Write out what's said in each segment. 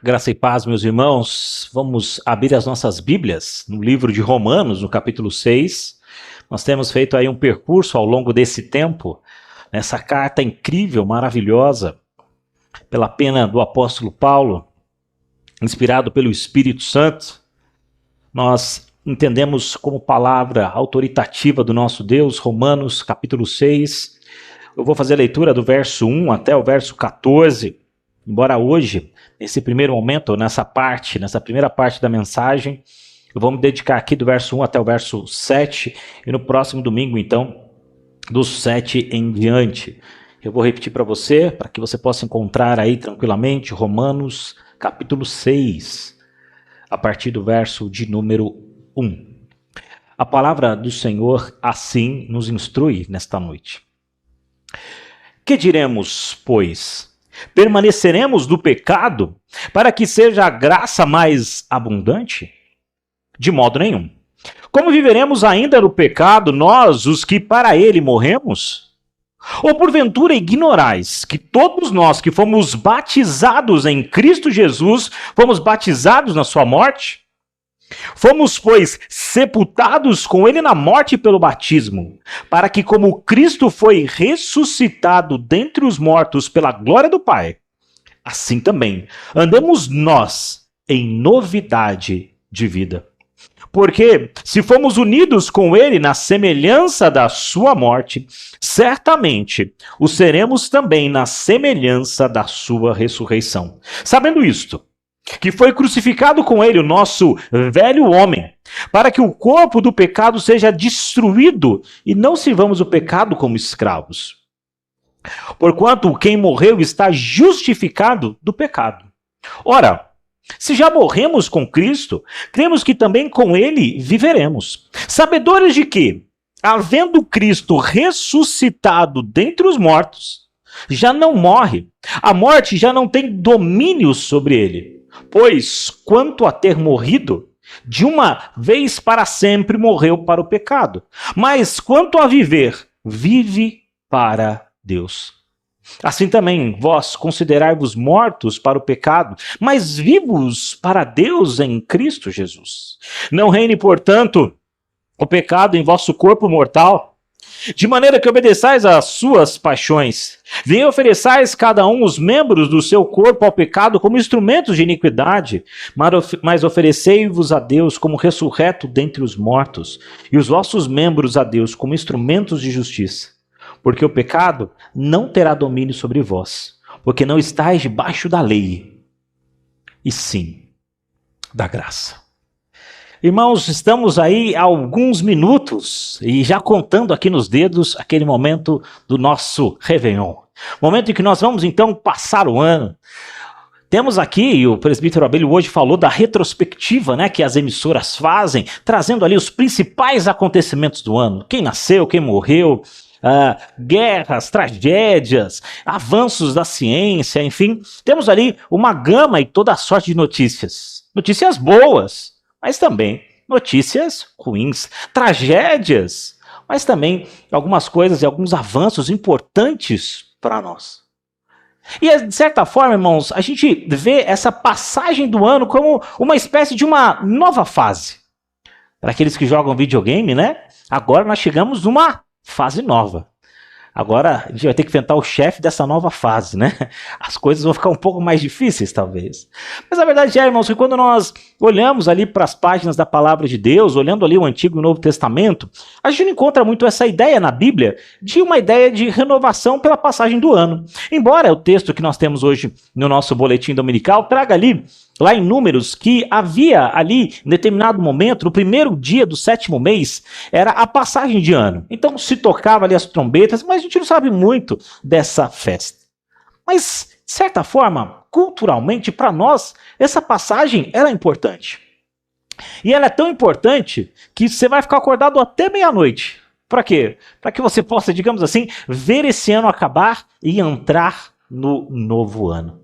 Graça e paz, meus irmãos. Vamos abrir as nossas Bíblias no livro de Romanos, no capítulo 6. Nós temos feito aí um percurso ao longo desse tempo, nessa carta incrível, maravilhosa, pela pena do apóstolo Paulo, inspirado pelo Espírito Santo. Nós entendemos como palavra autoritativa do nosso Deus, Romanos, capítulo 6. Eu vou fazer a leitura do verso 1 até o verso 14. Embora hoje, nesse primeiro momento, nessa primeira parte da mensagem, eu vou me dedicar aqui do verso 1 até o verso 7, e no próximo domingo, então, dos 7 em diante. Eu vou repetir para você, para que você possa encontrar aí tranquilamente, Romanos, capítulo 6, a partir do verso de número 1. A palavra do Senhor assim nos instrui nesta noite. Que diremos, pois? Permaneceremos do pecado para que seja a graça mais abundante? De modo nenhum. Como viveremos ainda no pecado, nós, os que para ele morremos? Ou porventura ignorais que todos nós que fomos batizados em Cristo Jesus, fomos batizados na sua morte? Fomos, pois, sepultados com ele na morte pelo batismo, para que, como Cristo foi ressuscitado dentre os mortos pela glória do Pai, assim também andemos nós em novidade de vida. Porque, se fomos unidos com ele na semelhança da sua morte, certamente o seremos também na semelhança da sua ressurreição. Sabendo isto, que foi crucificado com ele o nosso velho homem, para que o corpo do pecado seja destruído e não sirvamos o pecado como escravos. Porquanto quem morreu está justificado do pecado. Ora, se já morremos com Cristo, cremos que também com ele viveremos. Sabedores de que, havendo Cristo ressuscitado dentre os mortos, já não morre, a morte já não tem domínio sobre ele. Pois, quanto a ter morrido, de uma vez para sempre morreu para o pecado. Mas, quanto a viver, vive para Deus. Assim também, vós considerai-vos mortos para o pecado, mas vivos para Deus em Cristo Jesus. Não reine, portanto, o pecado em vosso corpo mortal, de maneira que obedeçais às suas paixões. Nem ofereçais cada um os membros do seu corpo ao pecado como instrumentos de iniquidade, mas oferecei-vos a Deus como ressurreto dentre os mortos, e os vossos membros a Deus como instrumentos de justiça. Porque o pecado não terá domínio sobre vós, porque não estáis debaixo da lei, e sim da graça. Irmãos, estamos aí há alguns minutos e já contando aqui nos dedos aquele momento do nosso Réveillon. Momento em que nós vamos então passar o ano. Temos aqui, e o presbítero Abelio hoje falou da retrospectiva, né, que as emissoras fazem, trazendo ali os principais acontecimentos do ano. Quem nasceu, quem morreu, guerras, tragédias, avanços da ciência, enfim. Temos ali uma gama e toda a sorte de notícias. Notícias boas, mas também notícias ruins, tragédias, mas também algumas coisas e alguns avanços importantes para nós. E de certa forma, irmãos, a gente vê essa passagem do ano como uma espécie de uma nova fase. Para aqueles que jogam videogame, né? Agora nós chegamos numa fase nova. Agora a gente vai ter que enfrentar o chefe dessa nova fase, né? As coisas vão ficar um pouco mais difíceis, talvez. Mas a verdade é, irmãos, que quando nós olhamos ali para as páginas da Palavra de Deus, olhando ali o Antigo e o Novo Testamento, a gente não encontra muito essa ideia na Bíblia de uma ideia de renovação pela passagem do ano. Embora o texto que nós temos hoje no nosso boletim dominical traga ali, lá em Números, que havia ali, em determinado momento, no primeiro dia do 7º mês, era a passagem de ano. Então se tocava ali as trombetas, mas a gente não sabe muito dessa festa. Mas, de certa forma, culturalmente, para nós, essa passagem era importante. E ela é tão importante que você vai ficar acordado até meia-noite. Para quê? Para que você possa, digamos assim, ver esse ano acabar e entrar no novo ano.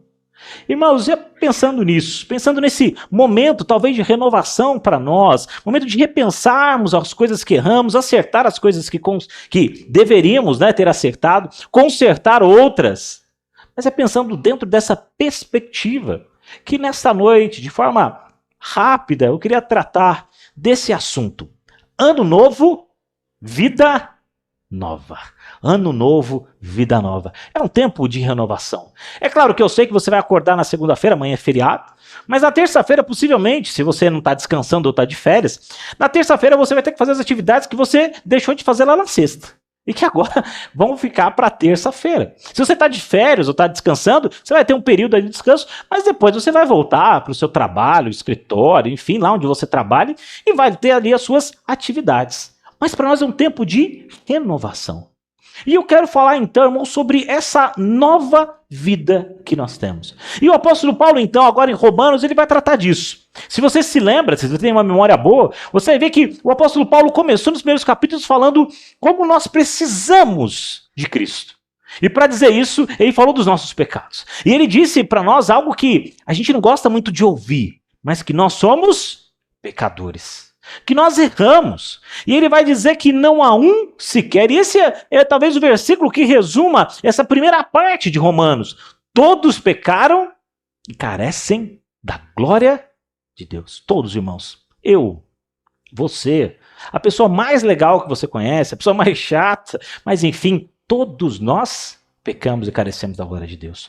Irmãos, pensando nisso, pensando nesse momento talvez de renovação para nós, momento de repensarmos as coisas que erramos, acertar as coisas que deveríamos, né, ter acertado, consertar outras, mas é pensando dentro dessa perspectiva que nesta noite, de forma rápida, eu queria tratar desse assunto. Ano novo, vida nova. Ano novo, vida nova. É um tempo de renovação. É claro que eu sei que você vai acordar na segunda-feira, amanhã é feriado, mas na terça-feira, possivelmente, se você não está descansando ou está de férias, na terça-feira você vai ter que fazer as atividades que você deixou de fazer lá na sexta. E que agora vão ficar para terça-feira. Se você está de férias ou está descansando, você vai ter um período aí de descanso, mas depois você vai voltar para o seu trabalho, escritório, enfim, lá onde você trabalha, e vai ter ali as suas atividades. Mas para nós é um tempo de renovação. E eu quero falar então, irmão, sobre essa nova vida que nós temos. E o apóstolo Paulo, então, agora em Romanos, ele vai tratar disso. Se você se lembra, se você tem uma memória boa, você vai ver que o apóstolo Paulo começou nos primeiros capítulos falando como nós precisamos de Cristo. E para dizer isso, ele falou dos nossos pecados. E ele disse para nós algo que a gente não gosta muito de ouvir, mas que nós somos pecadores. Que nós erramos. E ele vai dizer que não há um sequer. E esse é talvez o versículo que resuma essa primeira parte de Romanos. Todos pecaram e carecem da glória de Deus. Todos, irmãos. Eu, você, a pessoa mais legal que você conhece, a pessoa mais chata, mas enfim, todos nós pecamos e carecemos da glória de Deus.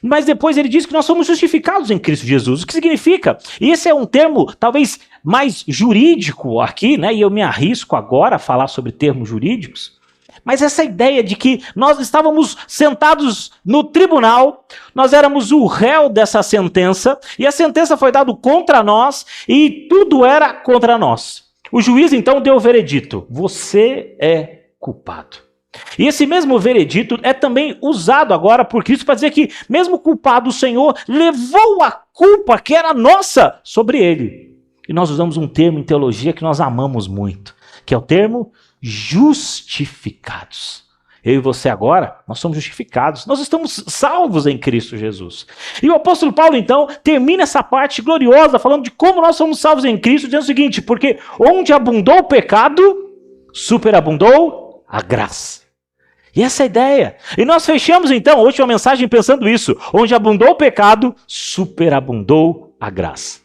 Mas depois ele diz que nós somos justificados em Cristo Jesus. O que significa? E esse é um termo talvez mais jurídico aqui, né? E eu me arrisco agora a falar sobre termos jurídicos. Mas essa ideia de que nós estávamos sentados no tribunal, nós éramos o réu dessa sentença, e a sentença foi dada contra nós, e tudo era contra nós. O juiz então deu o veredito: você é culpado. E esse mesmo veredito é também usado agora por Cristo para dizer que, mesmo culpado, o Senhor levou a culpa que era nossa sobre ele. E nós usamos um termo em teologia que nós amamos muito, que é o termo justificados. Eu e você agora, nós somos justificados, nós estamos salvos em Cristo Jesus. E o apóstolo Paulo, então, termina essa parte gloriosa falando de como nós somos salvos em Cristo, dizendo o seguinte: porque onde abundou o pecado, superabundou a graça. E essa é a ideia. E nós fechamos então a última mensagem pensando isso: onde abundou o pecado, superabundou a graça.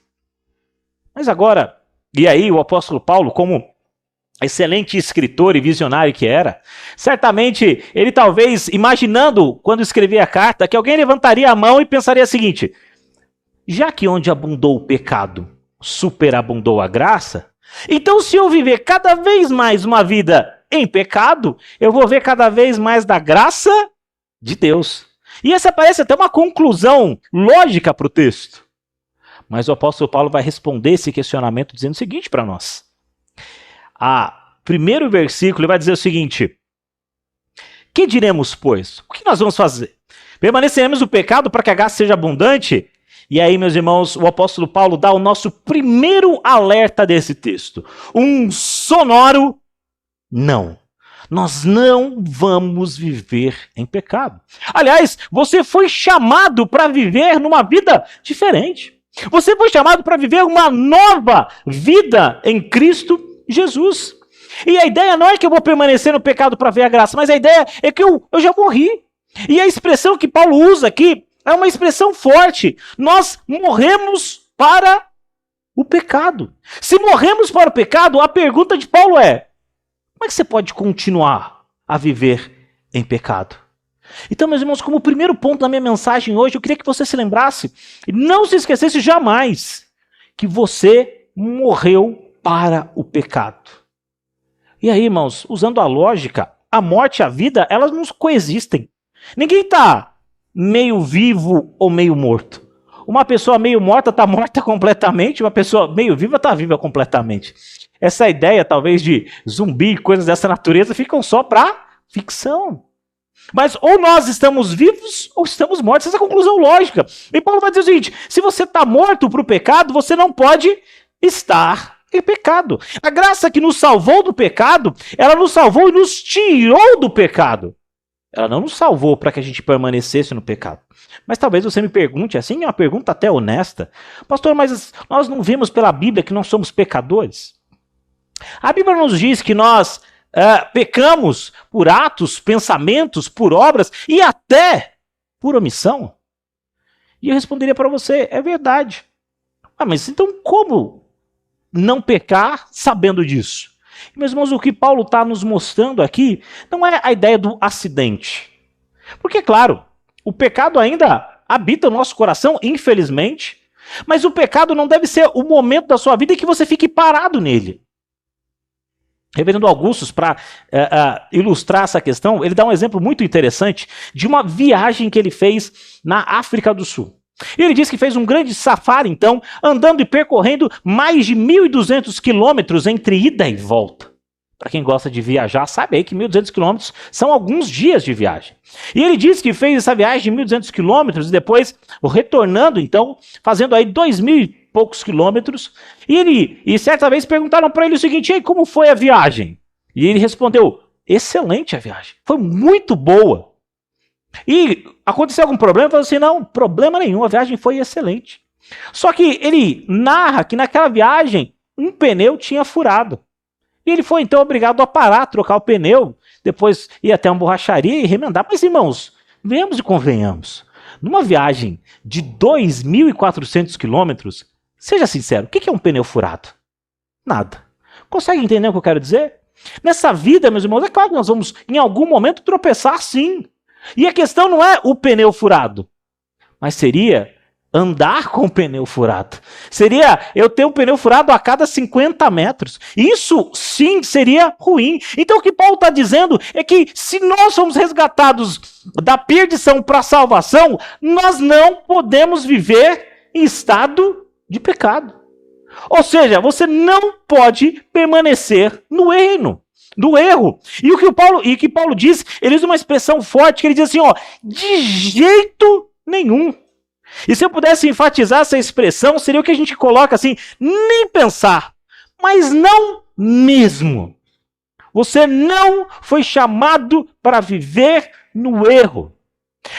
Mas agora, e aí o apóstolo Paulo, como excelente escritor e visionário que era, certamente ele talvez, imaginando quando escrevia a carta, que alguém levantaria a mão e pensaria o seguinte: já que onde abundou o pecado, superabundou a graça, então se eu viver cada vez mais uma vida em pecado, eu vou ver cada vez mais da graça de Deus. E essa parece até uma conclusão lógica para o texto. Mas o apóstolo Paulo vai responder esse questionamento dizendo o seguinte para nós. Primeiro versículo, ele vai dizer o seguinte: que diremos, pois? O que nós vamos fazer? Permaneceremos no pecado para que a graça seja abundante? E aí, meus irmãos, o apóstolo Paulo dá o nosso primeiro alerta desse texto. Um sonoro não. Nós não vamos viver em pecado. Aliás, você foi chamado para viver numa vida diferente. Você foi chamado para viver uma nova vida em Cristo Jesus. E a ideia não é que eu vou permanecer no pecado para ver a graça, mas a ideia é que eu já morri. E a expressão que Paulo usa aqui é uma expressão forte. Nós morremos para o pecado. Se morremos para o pecado, a pergunta de Paulo é: como é que você pode continuar a viver em pecado? Então, meus irmãos, como primeiro ponto da minha mensagem hoje, eu queria que você se lembrasse e não se esquecesse jamais que você morreu para o pecado. E aí, irmãos, usando a lógica, a morte e a vida, elas não coexistem. Ninguém está meio vivo ou meio morto. Uma pessoa meio morta está morta completamente, uma pessoa meio viva está viva completamente. Essa ideia, talvez, de zumbi e coisas dessa natureza ficam só para ficção. Mas ou nós estamos vivos ou estamos mortos. Essa é a conclusão lógica. E Paulo vai dizer o seguinte: se você está morto para o pecado, você não pode estar em pecado. A graça que nos salvou do pecado, ela nos salvou e nos tirou do pecado. Ela não nos salvou para que a gente permanecesse no pecado. Mas talvez você me pergunte, assim, é uma pergunta até honesta: pastor, mas nós não vemos pela Bíblia que nós somos pecadores? A Bíblia nos diz que nós pecamos por atos, pensamentos, por obras e até por omissão. E eu responderia para você, é verdade. Ah, mas então como não pecar sabendo disso? Meus irmãos, o que Paulo está nos mostrando aqui não é a ideia do acidente. Porque, claro, o pecado ainda habita o nosso coração, infelizmente, mas o pecado não deve ser o momento da sua vida em que você fique parado nele. Reverendo Augustus, para ilustrar essa questão, ele dá um exemplo muito interessante de uma viagem que ele fez na África do Sul. E ele diz que fez um grande safari, então, andando e percorrendo mais de 1.200 quilômetros entre ida e volta. Para quem gosta de viajar, sabe aí que 1.200 quilômetros são alguns dias de viagem. E ele diz que fez essa viagem de 1.200 quilômetros e depois retornando, então, fazendo aí 2.000 e poucos quilômetros. E certa vez perguntaram para ele o seguinte: e aí, como foi a viagem? E ele respondeu: excelente a viagem, foi muito boa. E aconteceu algum problema? Ele falou assim: não, problema nenhum, a viagem foi excelente. Só que ele narra que naquela viagem um pneu tinha furado. E ele foi então obrigado a parar, trocar o pneu, depois ir até uma borracharia e remendar. Mas irmãos, venhamos e convenhamos, numa viagem de 2.400 quilômetros, seja sincero, o que é um pneu furado? Nada. Consegue entender o que eu quero dizer? Nessa vida, meus irmãos, é claro que nós vamos em algum momento tropeçar sim. E a questão não é o pneu furado, mas seria andar com o pneu furado. Seria eu ter um pneu furado a cada 50 metros. Isso sim seria ruim. Então o que Paulo está dizendo é que se nós somos resgatados da perdição para a salvação, nós não podemos viver em estado de pecado. Ou seja, você não pode permanecer no erro. E o que Paulo diz, ele usa uma expressão forte, que ele diz assim, ó, de jeito nenhum. E se eu pudesse enfatizar essa expressão, seria o que a gente coloca assim, nem pensar, mas não mesmo. Você não foi chamado para viver no erro.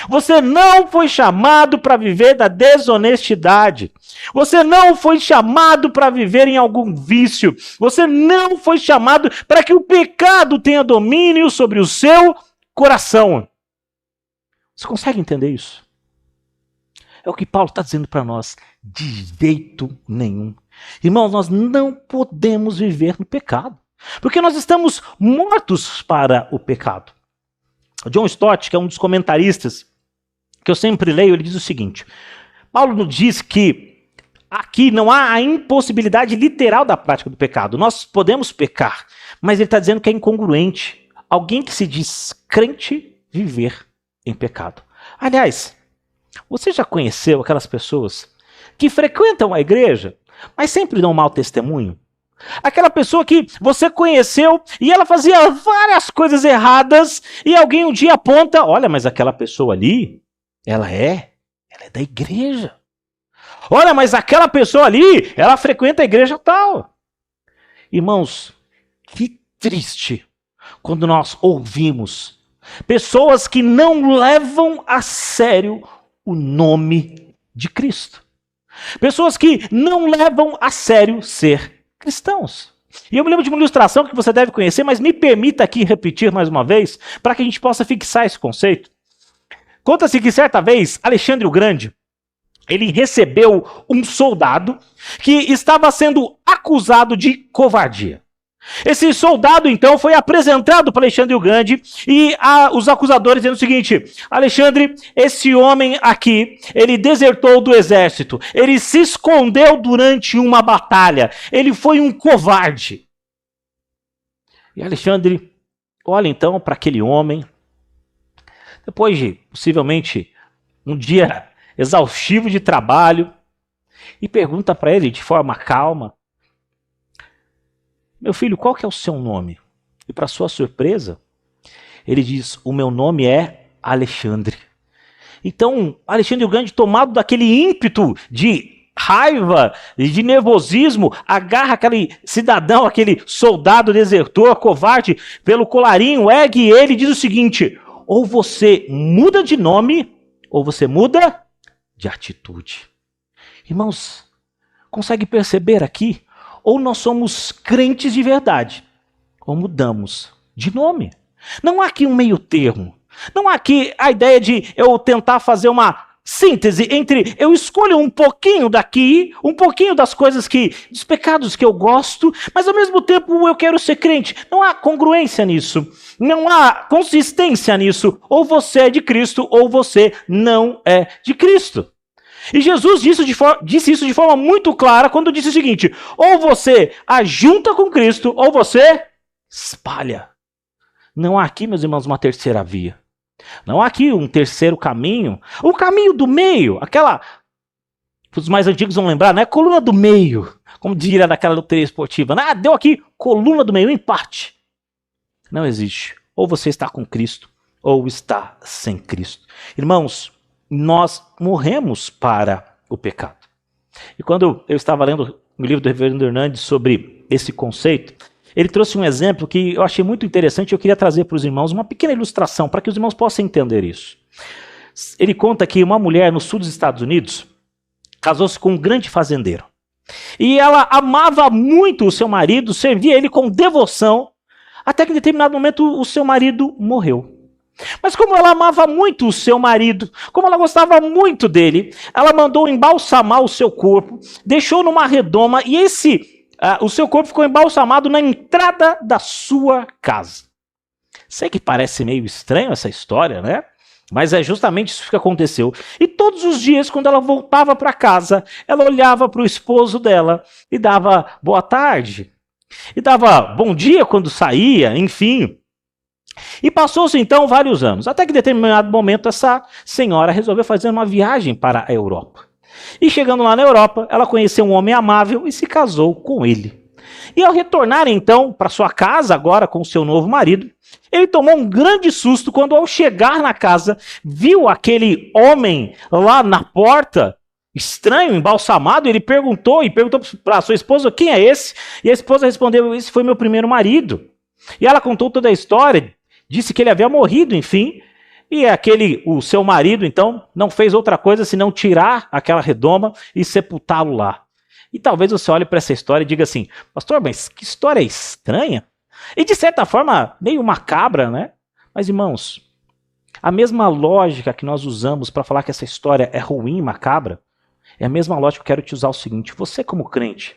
Você não foi chamado para viver da desonestidade. Você não foi chamado para viver em algum vício. Você não foi chamado para que o pecado tenha domínio sobre o seu coração. Você consegue entender isso? É o que Paulo está dizendo para nós. De jeito nenhum. Irmãos, nós não podemos viver no pecado. Porque nós estamos mortos para o pecado. John Stott, que é um dos comentaristas que eu sempre leio, ele diz o seguinte: Paulo nos diz que aqui não há a impossibilidade literal da prática do pecado. Nós podemos pecar, mas ele está dizendo que é incongruente alguém que se diz crente viver em pecado. Aliás, você já conheceu aquelas pessoas que frequentam a igreja, mas sempre dão um mau testemunho? Aquela pessoa que você conheceu e ela fazia várias coisas erradas e alguém um dia aponta, olha, mas aquela pessoa ali, ela é da igreja. Olha, mas aquela pessoa ali, ela frequenta a igreja tal. Irmãos, que triste quando nós ouvimos pessoas que não levam a sério o nome de Cristo. Pessoas que não levam a sério ser cristãos. E eu me lembro de uma ilustração que você deve conhecer, mas me permita aqui repetir mais uma vez, para que a gente possa fixar esse conceito. Conta-se que certa vez, Alexandre o Grande, ele recebeu um soldado que estava sendo acusado de covardia. Esse soldado, então, foi apresentado para Alexandre o Grande e os acusadores dizendo o seguinte: Alexandre, esse homem aqui, ele desertou do exército, ele se escondeu durante uma batalha, ele foi um covarde. E Alexandre olha então para aquele homem, depois de possivelmente um dia exaustivo de trabalho, e pergunta para ele de forma calma: meu filho, qual que é o seu nome? E para sua surpresa, ele diz: o meu nome é Alexandre. Então, Alexandre o Grande, tomado daquele ímpeto de raiva e de nervosismo, agarra aquele cidadão, aquele soldado desertor, covarde, pelo colarinho, ergue ele e diz o seguinte: ou você muda de nome, ou você muda de atitude. Irmãos, consegue perceber aqui? Ou nós somos crentes de verdade, ou mudamos de nome. Não há aqui um meio termo. Não há aqui a ideia de eu tentar fazer uma síntese entre eu escolho um pouquinho daqui, um pouquinho das coisas dos pecados que eu gosto, mas ao mesmo tempo eu quero ser crente. Não há congruência nisso, não há consistência nisso. Ou você é de Cristo, ou você não é de Cristo. E Jesus disse isso de forma muito clara quando disse o seguinte: ou você ajunta com Cristo, ou você espalha. Não há aqui, meus irmãos, uma terceira via. Não há aqui um terceiro caminho. O caminho do meio, os mais antigos vão lembrar, né? Coluna do meio, como diria naquela loteria esportiva. Ah, deu aqui coluna do meio, empate. Não existe. Ou você está com Cristo, ou está sem Cristo. Irmãos, nós morremos para o pecado. E quando eu estava lendo o livro do Reverendo Hernandes sobre esse conceito, ele trouxe um exemplo que eu achei muito interessante e eu queria trazer para os irmãos uma pequena ilustração para que os irmãos possam entender isso. Ele conta que uma mulher no sul dos Estados Unidos casou-se com um grande fazendeiro. E ela amava muito o seu marido, servia ele com devoção, até que em determinado momento o seu marido morreu. Mas como ela amava muito o seu marido, como ela gostava muito dele, ela mandou embalsamar o seu corpo, deixou numa redoma e o seu corpo ficou embalsamado na entrada da sua casa. Sei que parece meio estranho essa história, né? Mas é justamente isso que aconteceu. E todos os dias, quando ela voltava para casa, ela olhava para o esposo dela e dava boa tarde. E dava bom dia quando saía, enfim. E passou-se então vários anos, até que em determinado momento essa senhora resolveu fazer uma viagem para a Europa. E chegando lá na Europa, ela conheceu um homem amável e se casou com ele. E ao retornar então para sua casa, agora com seu novo marido, ele tomou um grande susto quando ao chegar na casa, viu aquele homem lá na porta, estranho, embalsamado. Ele perguntou para sua esposa: quem é esse? E a esposa respondeu: esse foi meu primeiro marido. E ela contou toda a história, disse que ele havia morrido, enfim. E o seu marido, então, não fez outra coisa senão tirar aquela redoma e sepultá-lo lá. E talvez você olhe para essa história e diga assim: pastor, mas que história estranha. E de certa forma, meio macabra, né? Mas irmãos, a mesma lógica que nós usamos para falar que essa história é ruim, macabra, é a mesma lógica que eu quero te usar o seguinte: você como crente,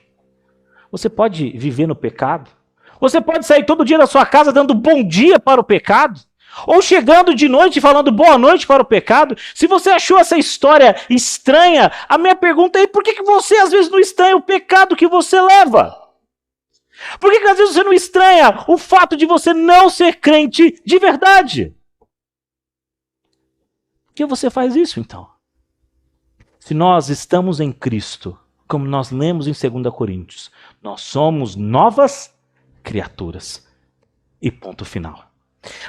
você pode viver no pecado? Você pode sair todo dia da sua casa dando bom dia para o pecado? Ou chegando de noite falando boa noite para o pecado? Se você achou essa história estranha, a minha pergunta é: por que você às vezes não estranha o pecado que você leva? Por que às vezes você não estranha o fato de você não ser crente de verdade? Por que você faz isso então? Se nós estamos em Cristo, como nós lemos em 2 Coríntios, nós somos novas criaturas. E ponto final.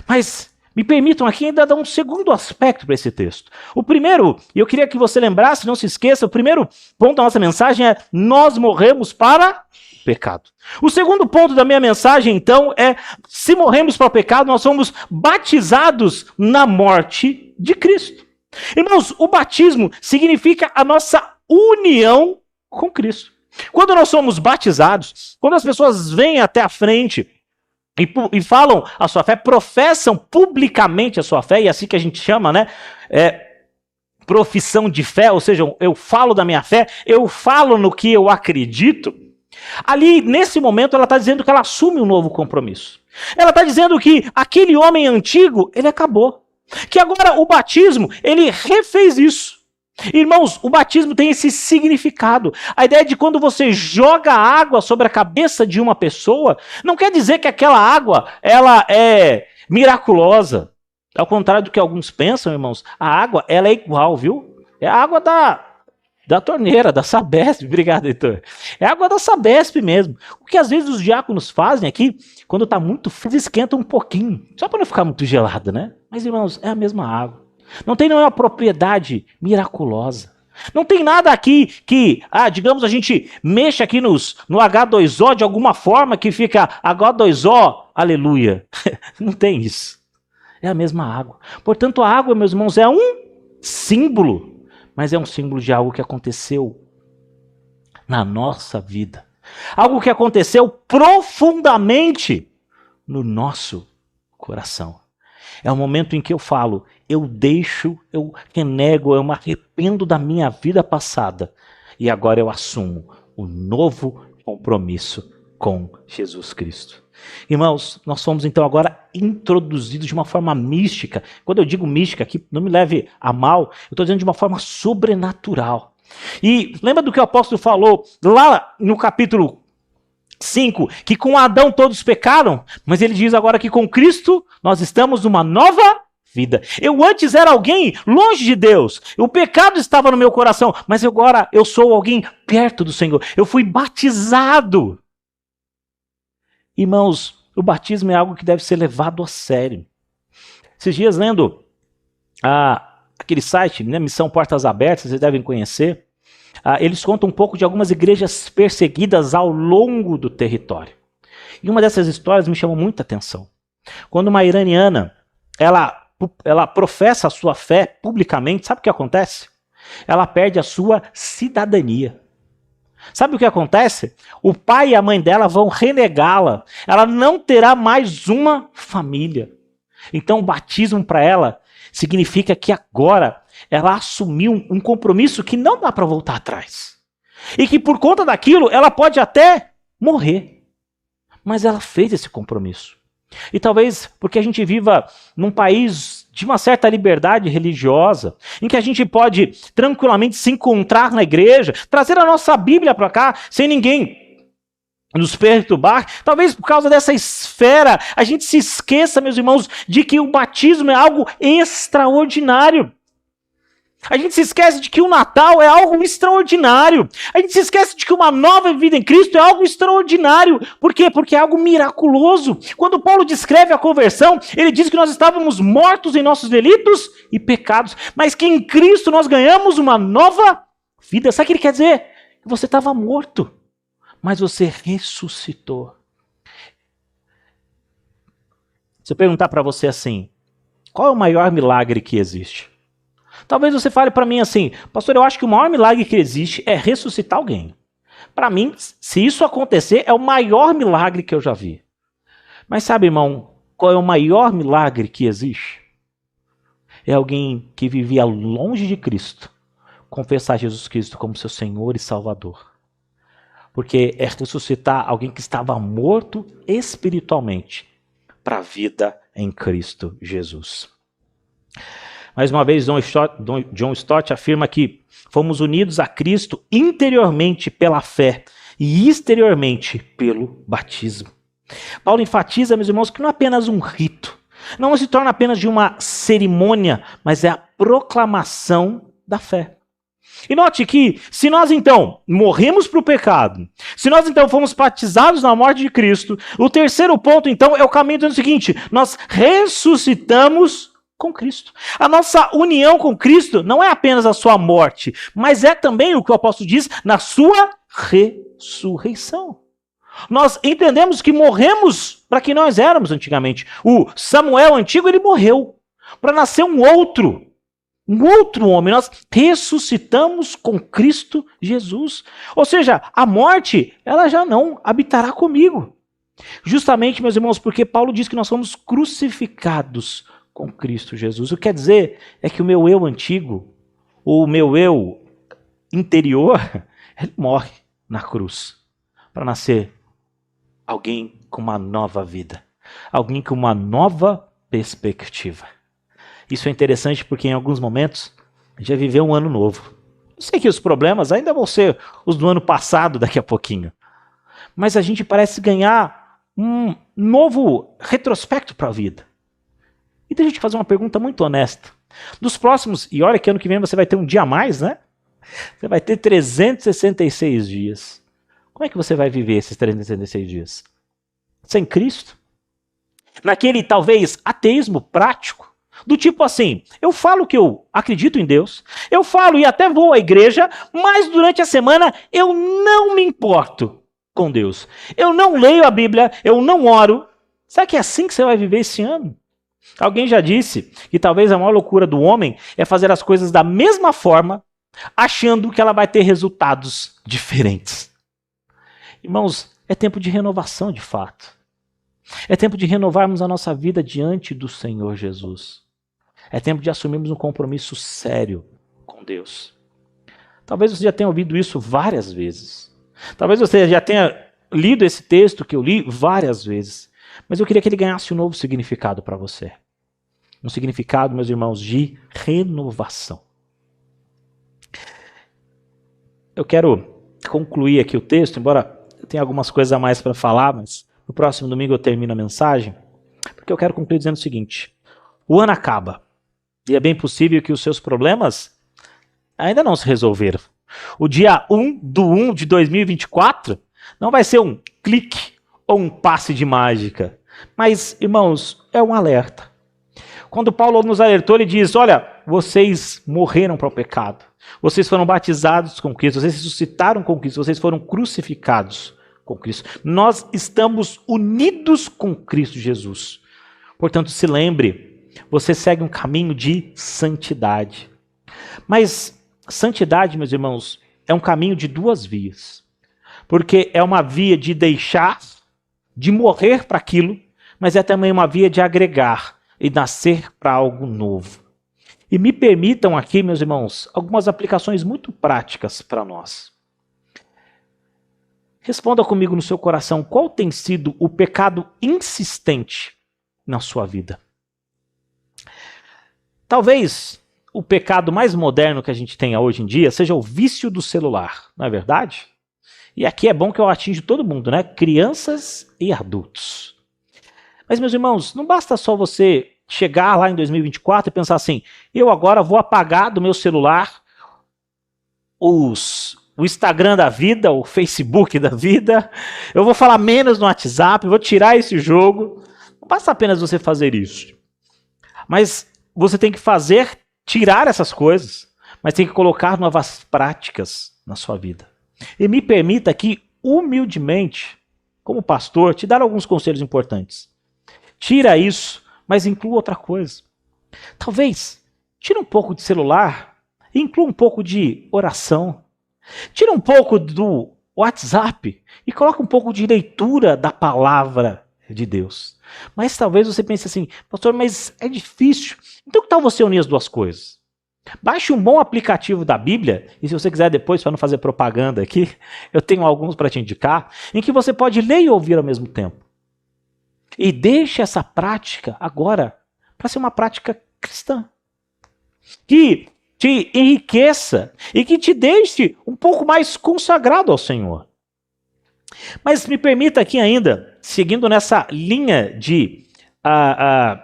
Mas me permitam aqui ainda dar um segundo aspecto para esse texto. O primeiro, e eu queria que você lembrasse, não se esqueça, o primeiro ponto da nossa mensagem é: nós morremos para o pecado. O segundo ponto da minha mensagem, então, é: se morremos para o pecado, nós somos batizados na morte de Cristo. Irmãos, o batismo significa a nossa união com Cristo. Quando nós somos batizados, quando as pessoas vêm até a frente e falam a sua fé, professam publicamente a sua fé, e é assim que a gente chama, né? Profissão de fé, ou seja, eu falo da minha fé, eu falo no que eu acredito. Ali, nesse momento, ela está dizendo que ela assume um novo compromisso. Ela está dizendo que aquele homem antigo, ele acabou. Que agora o batismo, ele refez isso. Irmãos, o batismo tem esse significado. A ideia de quando você joga água sobre a cabeça de uma pessoa, não quer dizer que aquela água ela é miraculosa. Ao contrário do que alguns pensam, irmãos, a água ela é igual, viu? É a água da torneira, da Sabesp. Obrigado, Heitor. É a água da Sabesp mesmo. O que às vezes os diáconos fazem aqui, quando está muito frio, esquentam um pouquinho, só para não ficar muito gelada, né? Mas, irmãos, é a mesma água. Não tem nenhuma propriedade miraculosa. Não tem nada aqui que, digamos, a gente mexa aqui no H2O de alguma forma que fica H2O, aleluia. Não tem isso. É a mesma água. Portanto, a água, meus irmãos, é um símbolo, mas é um símbolo de algo que aconteceu na nossa vida. Algo que aconteceu profundamente no nosso coração. É o momento em que eu falo, eu renego, eu me arrependo da minha vida passada e agora eu assumo o novo compromisso com Jesus Cristo. Irmãos, nós somos então agora introduzidos de uma forma mística. Quando eu digo mística aqui, não me leve a mal, eu estou dizendo de uma forma sobrenatural. E lembra do que o apóstolo falou lá no capítulo 5, que com Adão todos pecaram, mas ele diz agora que com Cristo nós estamos numa nova vida. Eu antes era alguém longe de Deus, o pecado estava no meu coração, mas agora eu sou alguém perto do Senhor. Eu fui batizado. Irmãos, o batismo é algo que deve ser levado a sério. Esses dias lendo aquele site, né, Missão Portas Abertas, vocês devem conhecer, eles contam um pouco de algumas igrejas perseguidas ao longo do território. E uma dessas histórias me chamou muita atenção. Quando uma iraniana, ela professa a sua fé publicamente, sabe o que acontece? Ela perde a sua cidadania. Sabe o que acontece? O pai e a mãe dela vão renegá-la. Ela não terá mais uma família. Então o batismo para ela significa que agora ela assumiu um compromisso que não dá para voltar atrás. E que por conta daquilo ela pode até morrer. Mas ela fez esse compromisso. E talvez porque a gente viva num país de uma certa liberdade religiosa, em que a gente pode tranquilamente se encontrar na igreja, trazer a nossa Bíblia para cá, sem ninguém nos perturbar. Talvez por causa dessa esfera, a gente se esqueça, meus irmãos, de que o batismo é algo extraordinário. A gente se esquece de que o Natal é algo extraordinário. A gente se esquece de que uma nova vida em Cristo é algo extraordinário. Por quê? Porque é algo miraculoso. Quando Paulo descreve a conversão, ele diz que nós estávamos mortos em nossos delitos e pecados, mas que em Cristo nós ganhamos uma nova vida. Sabe o que ele quer dizer? Que você estava morto, mas você ressuscitou. Se eu perguntar para você assim, qual é o maior milagre que existe? Talvez você fale para mim assim, pastor, eu acho que o maior milagre que existe é ressuscitar alguém. Para mim, se isso acontecer, é o maior milagre que eu já vi. Mas sabe, irmão, qual é o maior milagre que existe? É alguém que vivia longe de Cristo, confessar Jesus Cristo como seu Senhor e Salvador. Porque é ressuscitar alguém que estava morto espiritualmente para a vida em Cristo Jesus. Mais uma vez, John Stott afirma que fomos unidos a Cristo interiormente pela fé e exteriormente pelo batismo. Paulo enfatiza, meus irmãos, que não é apenas um rito, não se torna apenas de uma cerimônia, mas é a proclamação da fé. E note que, se nós então morremos para o pecado, se nós então fomos batizados na morte de Cristo, o terceiro ponto então é o caminho do seguinte: nós ressuscitamos com Cristo. A nossa união com Cristo não é apenas a sua morte, mas é também o que o apóstolo diz na sua ressurreição. Nós entendemos que morremos para quem nós éramos antigamente. O Samuel antigo, ele morreu para nascer um outro homem. Nós ressuscitamos com Cristo Jesus. Ou seja, a morte, ela já não habitará comigo. Justamente, meus irmãos, porque Paulo diz que nós somos crucificados com Cristo Jesus. O que quer dizer é que o meu eu antigo, o meu eu interior, ele morre na cruz para nascer alguém com uma nova vida, alguém com uma nova perspectiva. Isso é interessante porque em alguns momentos a gente vai viver um ano novo. Eu sei que os problemas ainda vão ser os do ano passado daqui a pouquinho, mas a gente parece ganhar um novo retrospecto para a vida. E deixa eu te fazer uma pergunta muito honesta. Dos próximos, e olha que ano que vem você vai ter um dia a mais, né? Você vai ter 366 dias. Como é que você vai viver esses 366 dias? Sem Cristo? Naquele, talvez, ateísmo prático. Do tipo assim, eu falo que eu acredito em Deus, eu falo e até vou à igreja, mas durante a semana eu não me importo com Deus. Eu não leio a Bíblia, eu não oro. Será que é assim que você vai viver esse ano? Alguém já disse que talvez a maior loucura do homem é fazer as coisas da mesma forma, achando que ela vai ter resultados diferentes. Irmãos, é tempo de renovação de fato. É tempo de renovarmos a nossa vida diante do Senhor Jesus. É tempo de assumirmos um compromisso sério com Deus. Talvez você já tenha ouvido isso várias vezes. Talvez você já tenha lido esse texto que eu li várias vezes. Mas eu queria que ele ganhasse um novo significado para você. Um significado, meus irmãos, de renovação. Eu quero concluir aqui o texto, embora eu tenha algumas coisas a mais para falar, mas no próximo domingo eu termino a mensagem, porque eu quero concluir dizendo o seguinte: o ano acaba, e é bem possível que os seus problemas ainda não se resolveram. O dia 1/1 de 2024 não vai ser um clique ou um passe de mágica, mas, irmãos, é um alerta. Quando Paulo nos alertou, ele diz: olha, vocês morreram para o pecado, vocês foram batizados com Cristo, vocês ressuscitaram com Cristo, vocês foram crucificados com Cristo. Nós estamos unidos com Cristo Jesus. Portanto, se lembre, você segue um caminho de santidade. Mas santidade, meus irmãos, é um caminho de duas vias. Porque é uma via de deixar, de morrer para aquilo, mas é também uma via de agregar e nascer para algo novo. E me permitam aqui, meus irmãos, algumas aplicações muito práticas para nós. Responda comigo no seu coração, qual tem sido o pecado insistente na sua vida? Talvez o pecado mais moderno que a gente tenha hoje em dia seja o vício do celular, não é verdade? E aqui é bom que eu atinjo todo mundo, né? Crianças e adultos. Mas, meus irmãos, não basta só você chegar lá em 2024 e pensar assim: eu agora vou apagar do meu celular o Instagram da vida, o Facebook da vida, eu vou falar menos no WhatsApp, vou tirar esse jogo. Não basta apenas você fazer isso. Mas você tem que tirar essas coisas, mas tem que colocar novas práticas na sua vida. E me permita aqui, humildemente, como pastor, te dar alguns conselhos importantes. Tira isso, mas inclua outra coisa. Talvez, tira um pouco de celular, inclua um pouco de oração. Tira um pouco do WhatsApp e coloca um pouco de leitura da palavra de Deus. Mas talvez você pense assim: pastor, mas é difícil. Então que tal você unir as duas coisas? Baixe um bom aplicativo da Bíblia, e se você quiser depois, para não fazer propaganda aqui, eu tenho alguns para te indicar, em que você pode ler e ouvir ao mesmo tempo. E deixe essa prática agora para ser uma prática cristã. Que te enriqueça e que te deixe um pouco mais consagrado ao Senhor. Mas me permita aqui ainda, seguindo nessa linha de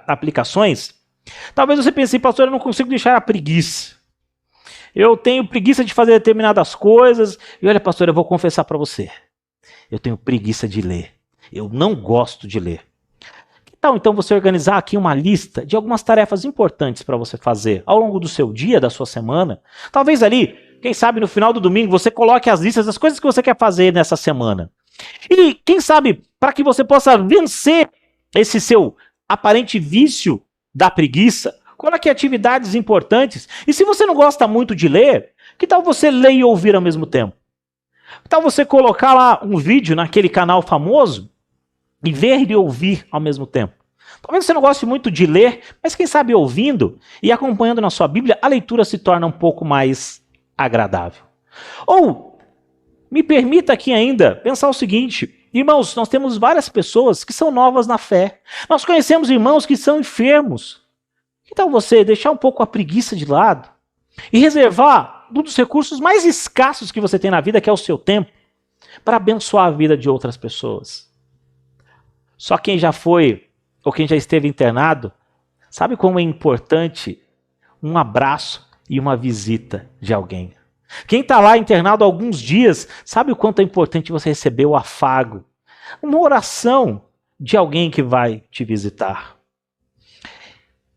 aplicações, talvez você pense: pastor, eu não consigo deixar a preguiça. Eu tenho preguiça de fazer determinadas coisas. E olha, pastor, eu vou confessar para você: eu tenho preguiça de ler. Eu não gosto de ler. Que tal então você organizar aqui uma lista de algumas tarefas importantes para você fazer ao longo do seu dia, da sua semana? Talvez ali, quem sabe no final do domingo, você coloque as listas das coisas que você quer fazer nessa semana. E quem sabe, para que você possa vencer esse seu aparente vício da preguiça, coloque atividades importantes. E se você não gosta muito de ler, que tal você ler e ouvir ao mesmo tempo? Que tal você colocar lá um vídeo naquele canal famoso e ver e ouvir ao mesmo tempo? Talvez você não goste muito de ler, mas quem sabe ouvindo e acompanhando na sua Bíblia, a leitura se torna um pouco mais agradável. Ou, me permita aqui ainda pensar o seguinte: irmãos, nós temos várias pessoas que são novas na fé. Nós conhecemos irmãos que são enfermos. Que tal você deixar um pouco a preguiça de lado e reservar um dos recursos mais escassos que você tem na vida, que é o seu tempo, para abençoar a vida de outras pessoas? Só quem já foi ou quem já esteve internado sabe como é importante um abraço e uma visita de alguém. Quem está lá internado há alguns dias sabe o quanto é importante você receber o afago, uma oração de alguém que vai te visitar.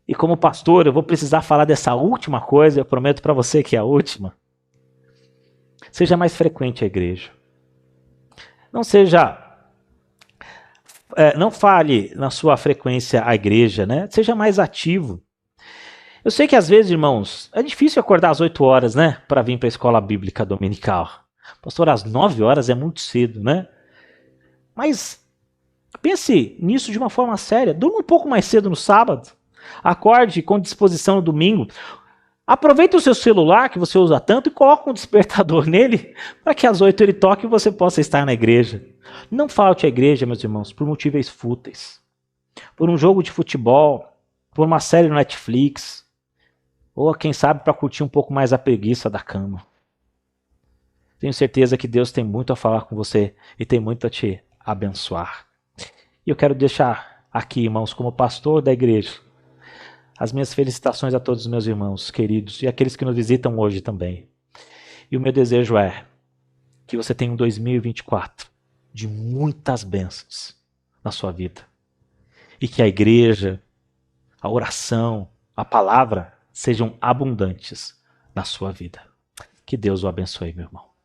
E como pastor, eu vou precisar falar dessa última coisa, eu prometo para você que é a última. Seja mais frequente à igreja. Não fale na sua frequência à igreja, né? Seja mais ativo. Eu sei que às vezes, irmãos, é difícil acordar às 8 horas, né? Para vir para a escola bíblica dominical. Pastor, às 9 horas é muito cedo, né? Mas Pense nisso de uma forma séria. Durma um pouco mais cedo no sábado. Acorde com disposição no domingo. Aproveite o seu celular que você usa tanto e coloque um despertador nele para que às 8 ele toque e você possa estar na igreja. Não falte à igreja, meus irmãos, por motivos fúteis. Por um jogo de futebol, por uma série no Netflix, ou quem sabe para curtir um pouco mais a preguiça da cama. Tenho certeza que Deus tem muito a falar com você e tem muito a te abençoar. E eu quero deixar aqui, irmãos, como pastor da igreja, as minhas felicitações a todos os meus irmãos queridos e aqueles que nos visitam hoje também. E o meu desejo é que você tenha um 2024 de muitas bênçãos na sua vida. E que a igreja, a oração, a palavra sejam abundantes na sua vida. Que Deus o abençoe, meu irmão.